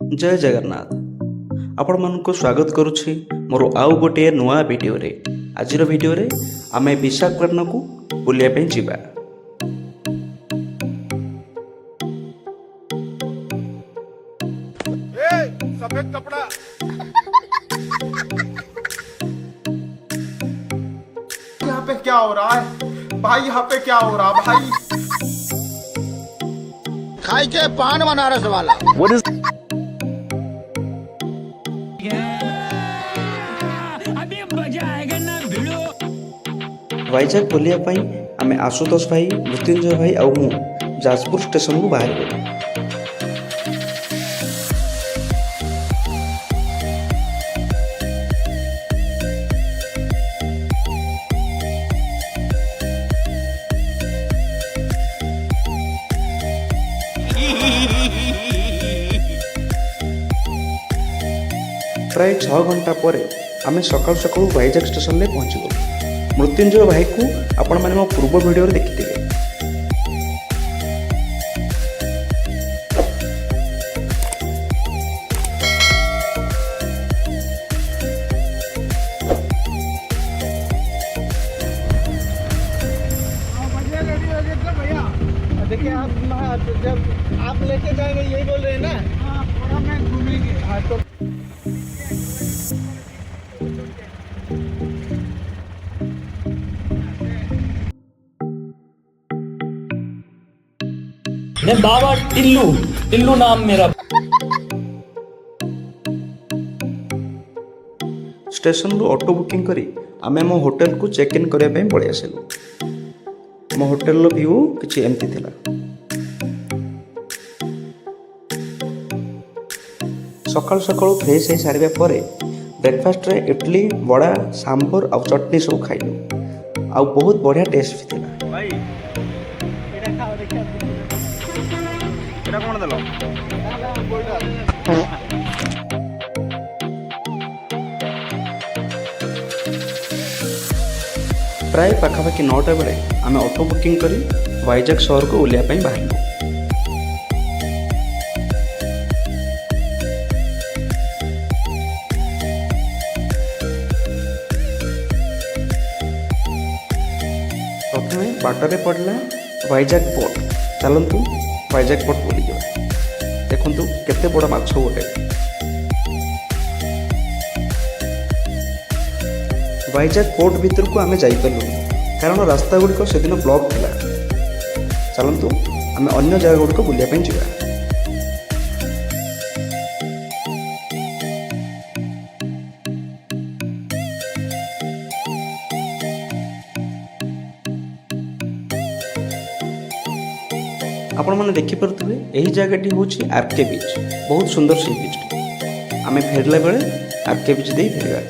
जय जगन्नाथ। आपण मानक स्वागत करुछि मोर आउ गोटे नुआ वीडियो रे। आजिर वीडियो रे आमे विशाखापट्टनम को बुलिया पे जिबा। सफेद कपड़ा। यहाँ पे क्या हो रहा है भाई? यहाँ पे क्या हो रहा भाई? खाई के पान बनारस वाला। अभी मजा आएगा ना भिड़ो। वाइजाग बुलिया पई आमे आशुतोष भाई, मृत्युंजय भाई और मु जाजपुर स्टेशन को बाहर गए। प्राय 6 घंटा पर आम सका सका वाइजाग स्टेशन में पहुँचल। मृत्युंजय भाई को आपण मैंने मो पूर्व वीडियो देखी। बढ़िया रेडी हो गए भैया। देखिए आप जब आप लेके जाएंगे यही बोल रहे हैं ना? हाँ, थोड़ा मैं घूमेंगे। हाँ तो मैं बाबा टिल्लू टिल्लू नाम मेरा। स्टेशन रू ऑटो बुकिंग करी आमे मो होटल को चेक इन करने पे पड़े आसिलु। मो होटल रो व्यू किछि एमती थिला। सकाल सकाल फ्रेश हो सारे पर ब्रेकफास्ट रे इडली वड़ा सांबर और चटनी सब खाइलु। आ बहुत बढ़िया टेस्ट भी थिला। भाई एटा खाओ देखिए। एटा कौन देलो? प्राय पाखापाखि 9टा बेले आम ऑटो बुकिंग करी वाइजाग शहर को ओलिया बाहर। प्रथम बाटर पड़ला वाइजाग पोर्ट। चलतु वाइजाग पोर्ट बुली जावा। देखु केते बड़ माछ गोटे। वाइजाग पोर्ट भीतर को आमे जाई पारलु कारण रास्ता गुड़िक से दिन ब्लॉक थिला। चलतु आमे अन्य जगह गुड़िक बुलिया पे जिबा। आपण मैंने देखिपे यही जगह हूँ आरके बीच। बहुत सुंदर सी बीच। आम फेरला बेले आरके बीच दे फेरवा।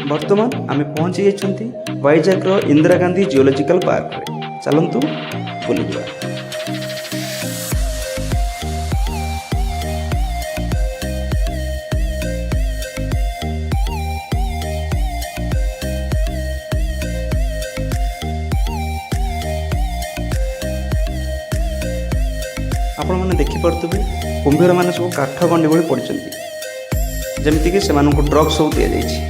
वर्तमान आम पहुँची जाइछंती वाइजाग रो इंदिरा गांधी जियोलॉजिकल पार्क रे। चलंतु बुली जा। आपण माने देखि पड़तबे कुंभीर माने सब काठ गंडी भଳି पड़छंती। जेमति कि सेमानकु ड्रग सब दिया जाइछि।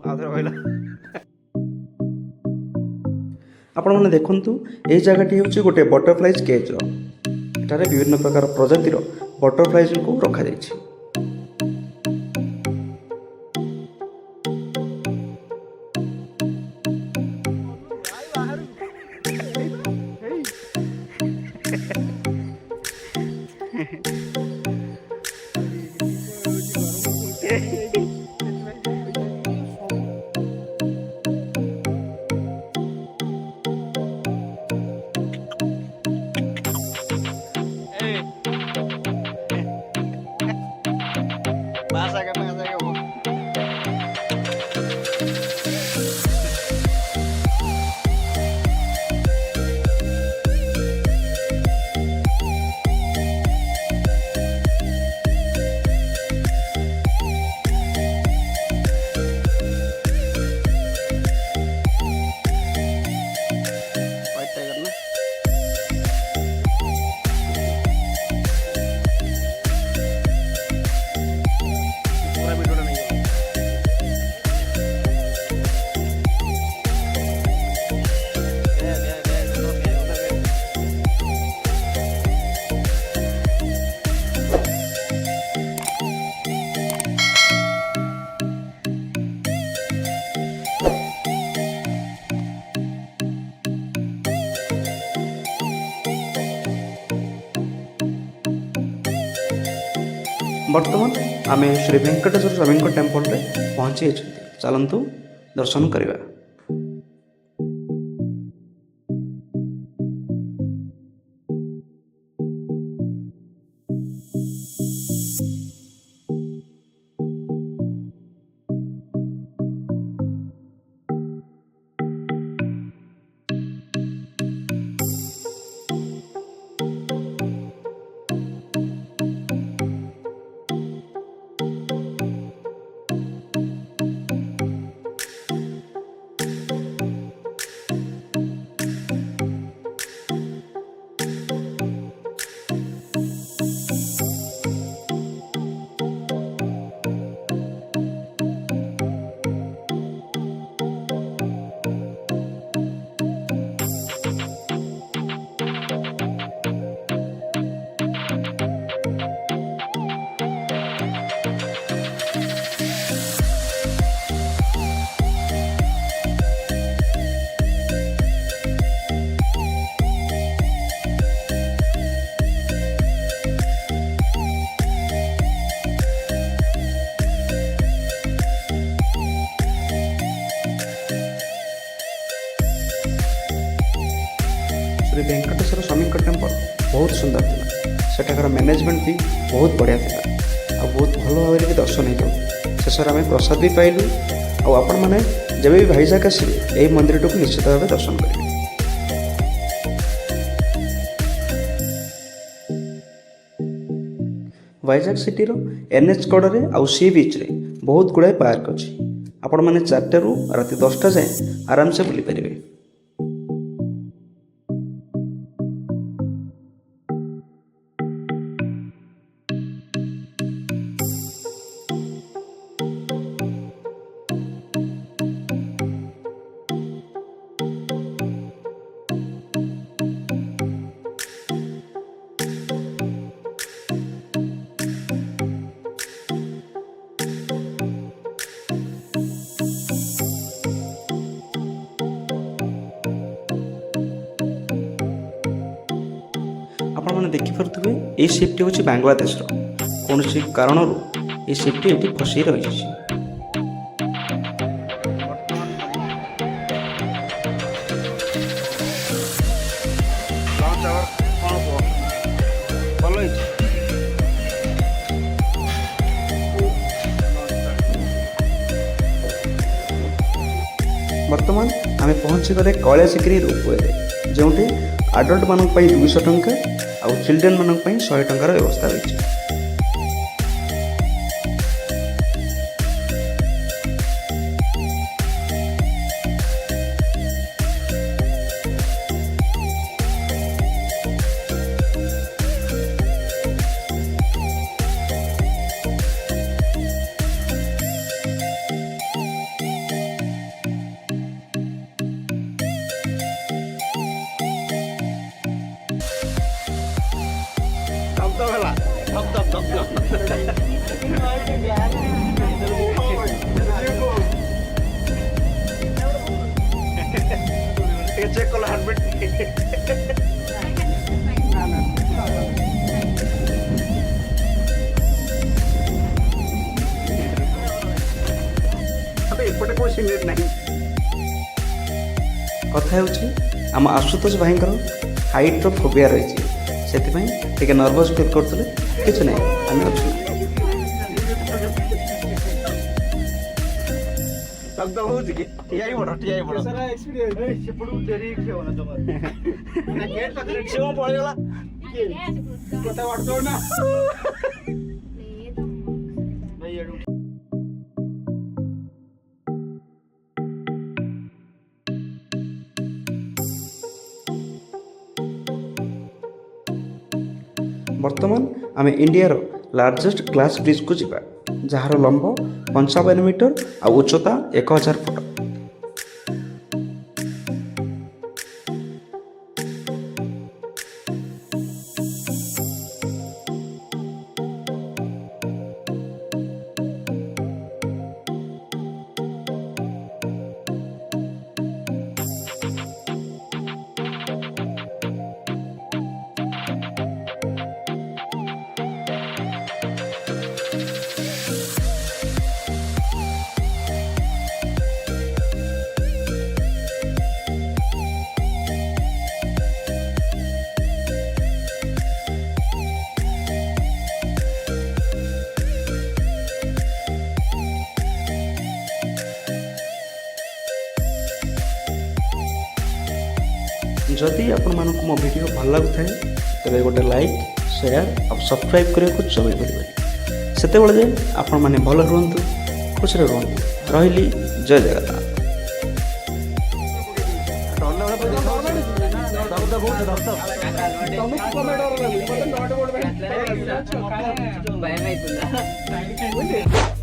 आउथरे कहला ଆପଣମାନେ ଦେଖନ୍ତୁ ଏହି ଜାଗାଟି ହେଉଛି ଗୋଟେ ବଟରଫ୍ଲାଇଜ୍ କେଜ୍ର। ଏଠାରେ ବିଭିନ୍ନ ପ୍ରକାର ପ୍ରଜାତିର ବଟରଫ୍ଲାଇଜକୁ ରଖାଯାଇଛି। ବର୍ତ୍ତମାନ ଆମେ ଶ୍ରୀ ଭେଙ୍କଟେଶ୍ୱର ସ୍ୱାମୀଙ୍କ ଟେମ୍ପଲରେ ପହଞ୍ଚି ଯାଇଛନ୍ତି। ଚାଲନ୍ତୁ ଦର୍ଶନ କରିବା। श्री वेंकटेश्वर स्वामी टेम्पल बहुत सुंदर था। सेठाकर मैनेजमेंट भी बहुत बढ़िया था। बहुत भल भाव भी दर्शन हो शेष आम प्रसाद भी पाइलु। आपण मैंने जब भी भाईजाग आसवे यही मंदिर को निश्चित भाव दर्शन करेंगे। वाइजाग सिटीर एनएच कड़े आउ सी बीच रे बहुत गुड़ाए पार्क अच्छी। आपण मैंने 4टा रू राति 10टा जाए आराम से बुली पारे। आपने देखिपे ये शिपटी हूँ बांग्लादेश कौन कारण ये शिपटी ये फसी रही। बर्तमान आम पहुँची गले कैलाशगिरी रोपवे जो आडल्ट मानक 200 टंका आउ चिल्ड्रेन मानक 100 टंकार व्यवस्था रही। चेक कल हार्टबीट एपटे कोई सिगरेट नहीं कथा ହେଉଛି ଆମ ଆଶୁତୋଷ ଭାଇଙ୍କର ହାଇଟ୍ର ଫୋବିଆ ରହିଛି ସେଥିପାଇଁ ଟିକେ ନର୍ଭସ୍ ଫିଲ୍ କରୁଥିଲେ କିଛି ନାହିଁ ଆମେ ଅଛୁ शब्द होଉଛି କି ଠିଆ ହି ବଡ଼ सारा एक्सपीरियंस सेपड़ू डेरी खेव ना तमर ना गेट पाखरे ସେ କଣ ପଳେଇଗଲା कथा वाटतो ना भाई एडू ବର୍ତ୍ତମାନ ଆମେ ଇଣ୍ଡିଆର ଲାର୍ଜେଷ୍ଟ ଗ୍ଲାସ୍ ବ୍ରିଜ୍କୁ ଯିବା ଯାହାର ଲମ୍ବ 55 ମିଟର ଆଉ ଉଚ୍ଚତା 1000 ଫୁଟ जदि आपको मो वीडियो भल लगुए तेरे गोटे लाइक शेयर और सब्सक्राइब करने को जमा करेंगे से आपण मैंने भल रुहतु खुश रुहतु रही जय जगन्नाथ भय